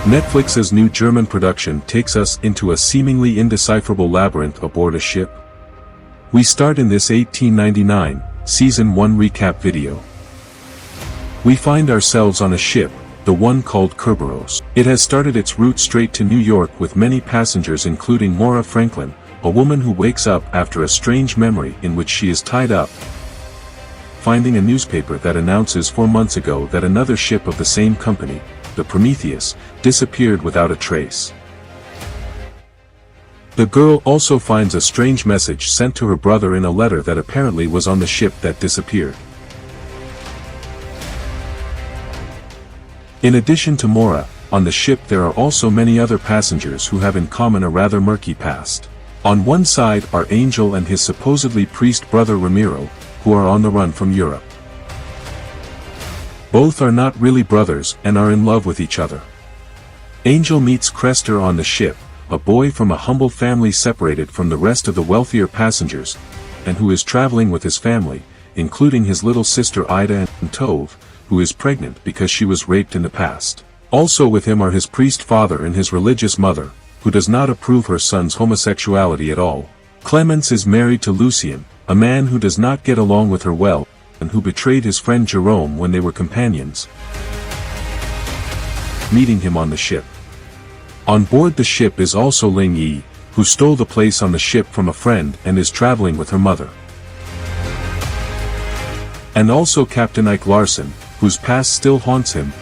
Netflix's new German production takes us into a seemingly indecipherable labyrinth aboard a ship. We start in this 1899, Season 1 recap video. We find ourselves on a ship, the one called Kerberos. It has started its route straight to New York with many passengers including Maura Franklin, a woman who wakes up after a strange memory in which she is tied up, finding a newspaper that announces 4 months ago that another ship of the same company, the Prometheus, disappeared without a trace. The girl also finds a strange message sent to her brother in a letter that apparently was on the ship that disappeared. In addition to Maura, on the ship there are also many other passengers who have in common a rather murky past. On one side are Angel and his supposedly priest brother Ramiro, who are on the run from Europe. Both are not really brothers and are in love with each other. Angel meets Crester on the ship, a boy from a humble family separated from the rest of the wealthier passengers, and who is traveling with his family, including his little sister Ida and Tove, who is pregnant because she was raped in the past. Also with him are his priest father and his religious mother, who does not approve her son's homosexuality at all. Clemens is married to Lucien, a man who does not get along with her well, and who betrayed his friend Jerome when they were companions, meeting him on the ship. On board the ship is also Ling Yi, who stole the place on the ship from a friend and is traveling with her mother. And also Captain Ike Larson, whose past still haunts him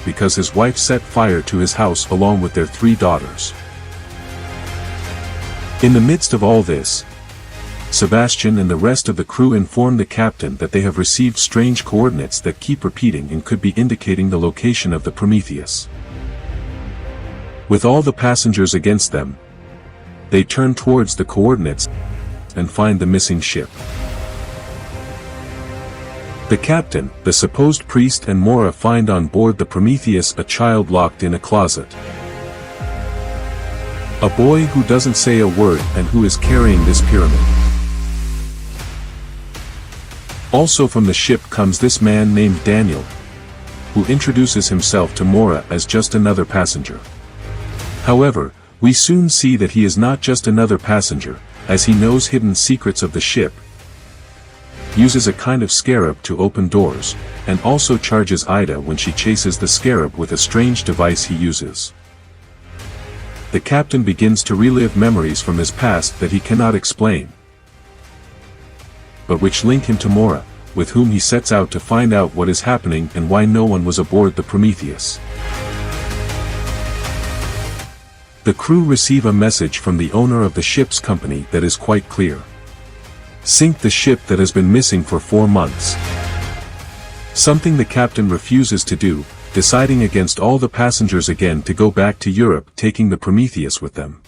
because his wife set fire to his house along with their 3 daughters. In the midst of all this, Sebastian and the rest of the crew inform the captain that they have received strange coordinates that keep repeating and could be indicating the location of the Prometheus. With all the passengers against them, they turn towards the coordinates and find the missing ship. The captain, the supposed priest and Maura find on board the Prometheus a child locked in a closet. A boy who doesn't say a word and who is carrying this pyramid. Also from the ship comes this man named Daniel, who introduces himself to Maura as just another passenger. However, we soon see that he is not just another passenger, as he knows hidden secrets of the ship, uses a kind of scarab to open doors, and also charges Ida when she chases the scarab with a strange device he uses. The captain begins to relive memories from his past that he cannot explain, but which link him to Maura, with whom he sets out to find out what is happening and why no one was aboard the Prometheus. The crew receive a message from the owner of the ship's company that is quite clear. Sink the ship that has been missing for 4 months. Something the captain refuses to do, deciding against all the passengers again to go back to Europe, taking the Prometheus with them.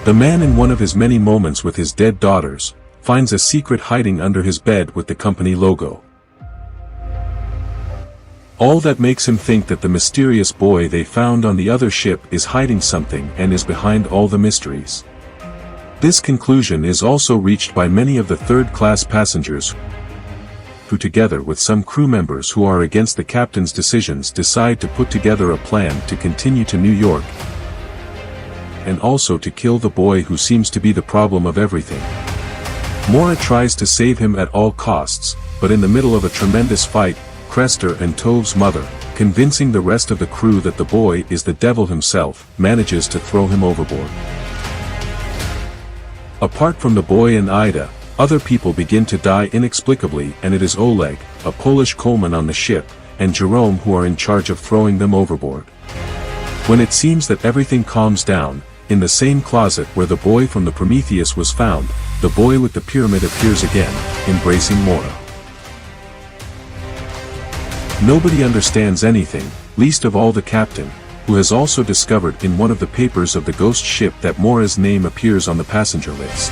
The man in one of his many moments with his dead daughters, finds a secret hiding under his bed with the company logo. All that makes him think that the mysterious boy they found on the other ship is hiding something and is behind all the mysteries. This conclusion is also reached by many of the third-class passengers, who together with some crew members who are against the captain's decisions decide to put together a plan to continue to New York, and also to kill the boy who seems to be the problem of everything. Maura tries to save him at all costs, but in the middle of a tremendous fight, Crester and Tove's mother, convincing the rest of the crew that the boy is the devil himself, manages to throw him overboard. Apart from the boy and Ida, other people begin to die inexplicably, and it is Oleg, a Polish coalman on the ship, and Jerome who are in charge of throwing them overboard. When it seems that everything calms down, in the same closet where the boy from the Prometheus was found, the boy with the pyramid appears again, embracing Maura. Nobody understands anything, least of all the captain, who has also discovered in one of the papers of the ghost ship that Maura's name appears on the passenger list.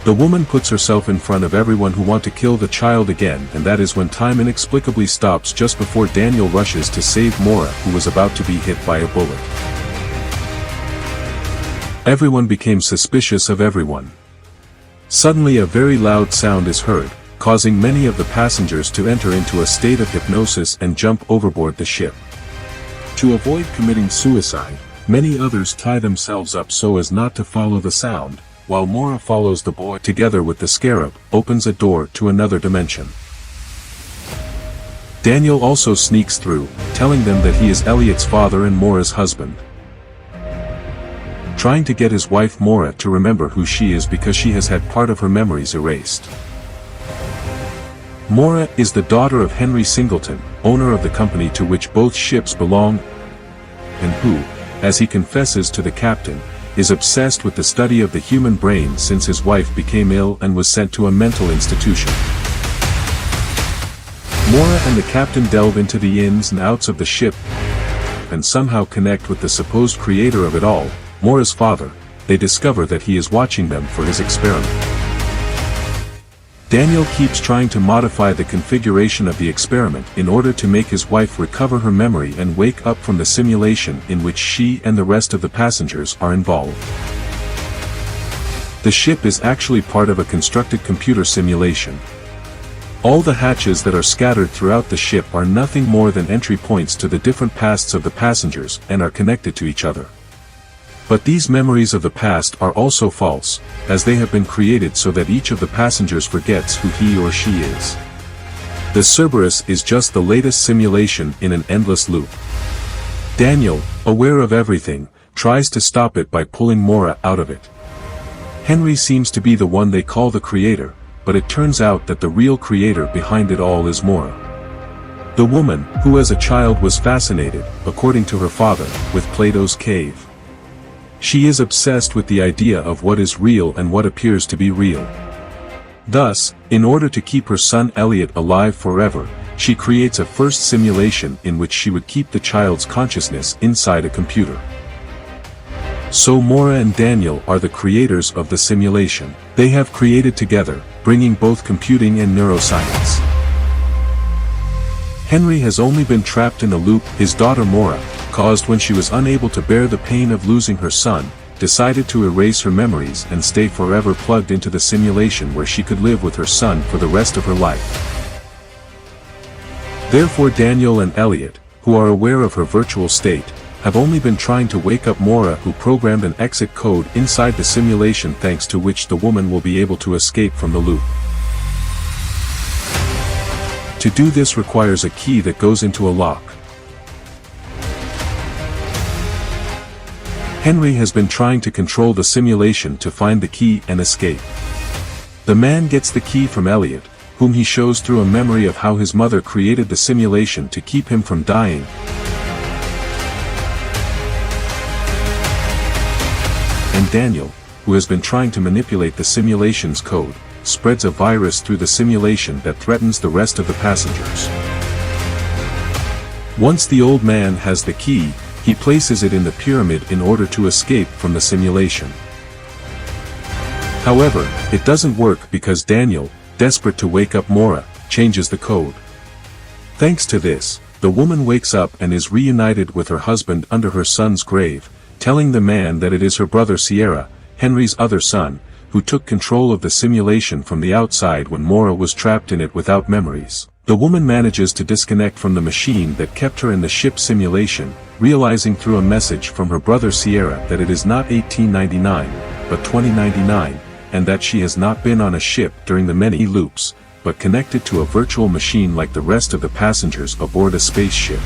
The woman puts herself in front of everyone who want to kill the child again, and that is when time inexplicably stops just before Daniel rushes to save Maura, who was about to be hit by a bullet. Everyone became suspicious of everyone. Suddenly a very loud sound is heard, causing many of the passengers to enter into a state of hypnosis and jump overboard the ship. To avoid committing suicide, many others tie themselves up so as not to follow the sound, while Mora follows the boy together with the scarab, opens a door to another dimension. Daniel also sneaks through, telling them that he is Elliot's father and Mora's husband. Trying to get his wife Mora to remember who she is because she has had part of her memories erased. Mora is the daughter of Henry Singleton, owner of the company to which both ships belong, and who, as he confesses to the captain, is obsessed with the study of the human brain since his wife became ill and was sent to a mental institution. Mora and the captain delve into the ins and outs of the ship and somehow connect with the supposed creator of it all, Mora's father. They discover that he is watching them for his experiment. Daniel keeps trying to modify the configuration of the experiment in order to make his wife recover her memory and wake up from the simulation in which she and the rest of the passengers are involved. The ship is actually part of a constructed computer simulation. All the hatches that are scattered throughout the ship are nothing more than entry points to the different pasts of the passengers and are connected to each other. But these memories of the past are also false, as they have been created so that each of the passengers forgets who he or she is. The Cerberus is just the latest simulation in an endless loop. Daniel, aware of everything, tries to stop it by pulling Mora out of it. Henry seems to be the one they call the creator, but it turns out that the real creator behind it all is Mora. The woman, who as a child was fascinated, according to her father, with Plato's cave. She is obsessed with the idea of what is real and what appears to be real. Thus, in order to keep her son Elliot alive forever, she creates a first simulation in which she would keep the child's consciousness inside a computer. So Mora and Daniel are the creators of the simulation. They have created together, bringing both computing and neuroscience. Henry has only been trapped in a loop. His daughter Mora, caused when she was unable to bear the pain of losing her son, decided to erase her memories and stay forever plugged into the simulation where she could live with her son for the rest of her life. Therefore Daniel and Elliot, who are aware of her virtual state, have only been trying to wake up Mora, who programmed an exit code inside the simulation thanks to which the woman will be able to escape from the loop. To do this requires a key that goes into a lock. Henry has been trying to control the simulation to find the key and escape. The man gets the key from Elliot, whom he shows through a memory of how his mother created the simulation to keep him from dying. And Daniel, who has been trying to manipulate the simulation's code, spreads a virus through the simulation that threatens the rest of the passengers. Once the old man has the key, he places it in the pyramid in order to escape from the simulation. However, it doesn't work because Daniel, desperate to wake up Mora, changes the code. Thanks to this, the woman wakes up and is reunited with her husband under her son's grave, telling the man that it is her brother Sierra, Henry's other son, who took control of the simulation from the outside when Mora was trapped in it without memories. The woman manages to disconnect from the machine that kept her in the ship simulation, realizing through a message from her brother Sierra that it is not 1899, but 2099, and that she has not been on a ship during the many loops, but connected to a virtual machine like the rest of the passengers aboard a spaceship.